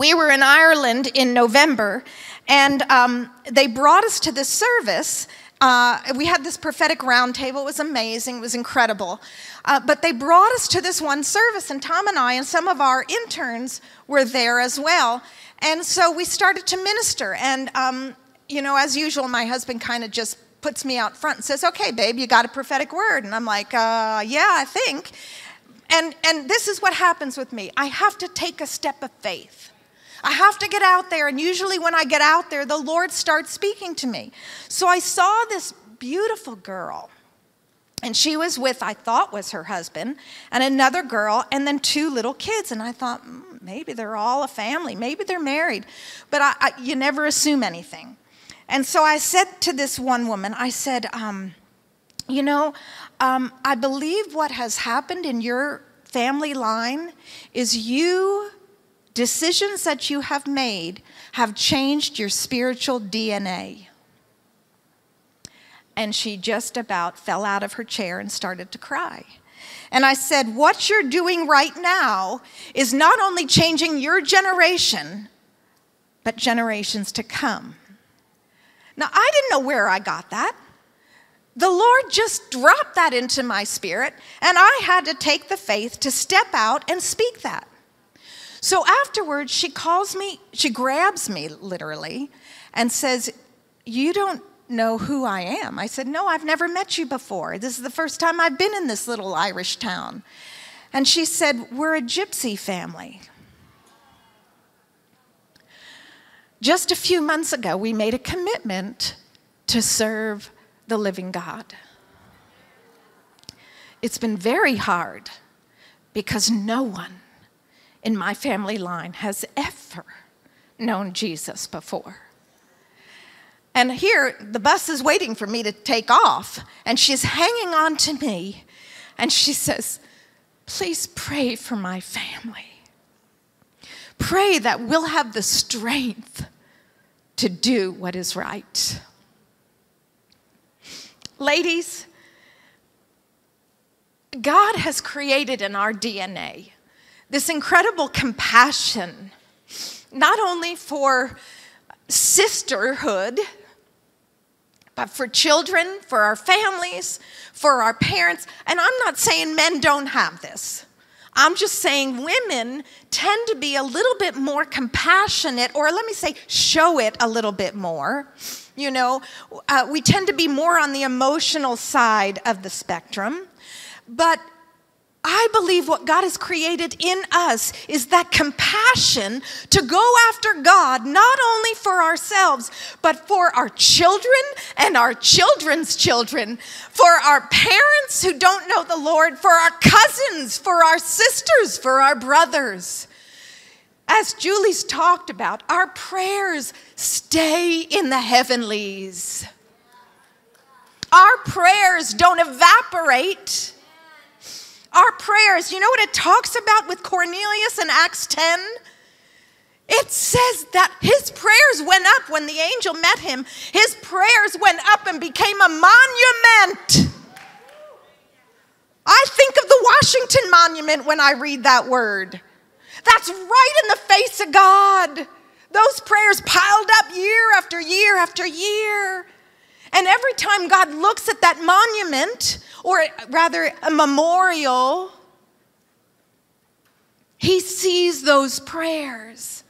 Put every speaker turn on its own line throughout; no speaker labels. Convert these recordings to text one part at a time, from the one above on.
we were in Ireland in November, and they brought us to this service. We had this prophetic roundtable. It was amazing. It was incredible. But they brought us to this one service, and Tom and I and some of our interns were there as well. And so we started to minister. And, as usual, my husband kind of just puts me out front and says, "Okay, babe, you got a prophetic word?" And I'm like, yeah, I think. And this is what happens with me. I have to take a step of faith. I have to get out there, and usually when I get out there, the Lord starts speaking to me. So I saw this beautiful girl, and she was with, I thought was her husband, and another girl, and then 2 little kids. And I thought, maybe they're all a family. Maybe they're married. But you never assume anything. And so I said to this one woman, I said, I believe what has happened in your family line is decisions that you have made have changed your spiritual DNA. And she just about fell out of her chair and started to cry. And I said, what you're doing right now is not only changing your generation, but generations to come. Now, I didn't know where I got that. The Lord just dropped that into my spirit, and I had to take the faith to step out and speak that. So afterwards, she calls me, she grabs me literally, and says, "You don't know who I am." I said, "No, I've never met you before. This is the first time I've been in this little Irish town." And she said, "We're a gypsy family. Just a few months ago, we made a commitment to serve the living God. It's been very hard because no one in my family line has ever known Jesus before. And here, the bus is waiting for me to take off, and she's hanging on to me, and she says, "Please pray for my family. Pray that we'll have the strength to do what is right." Ladies, God has created in our DNA this incredible compassion, not only for sisterhood, but for children, for our families, for our parents. And I'm not saying men don't have this. I'm just saying women tend to be a little bit more compassionate, or let me say, show it a little bit more. We tend to be more on the emotional side of the spectrum. But I believe what God has created in us is that compassion to go after God, not only for ourselves, but for our children and our children's children, for our parents who don't know the Lord, for our cousins, for our sisters, for our brothers. As Julie's talked about, our prayers stay in the heavenlies. Our prayers don't evaporate. Our prayers, you know what it talks about with Cornelius in Acts 10? It says that his prayers went up when the angel met him. His prayers went up and became a monument. I think of the Washington Monument when I read that word. That's right in the face of God. Those prayers piled up year after year after year. And every time God looks at that monument, or rather a memorial, he sees those prayers.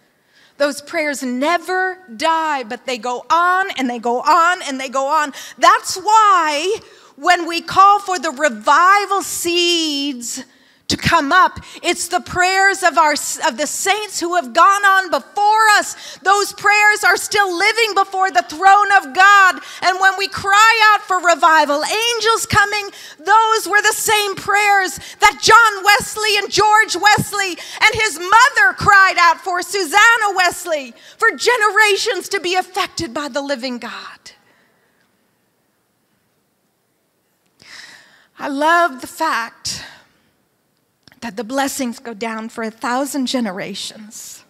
Those prayers never die, but they go on and they go on and they go on. That's why when we call for the revival seeds to come up, it's the prayers of the saints who have gone on before us. Those prayers are still living before the throne of God. And when we cry out for revival, angels coming, those were the same prayers that John Wesley and George Wesley and his mother cried out for, Susanna Wesley, for generations to be affected by the living God. I love the fact that the blessings go down for 1,000 generations.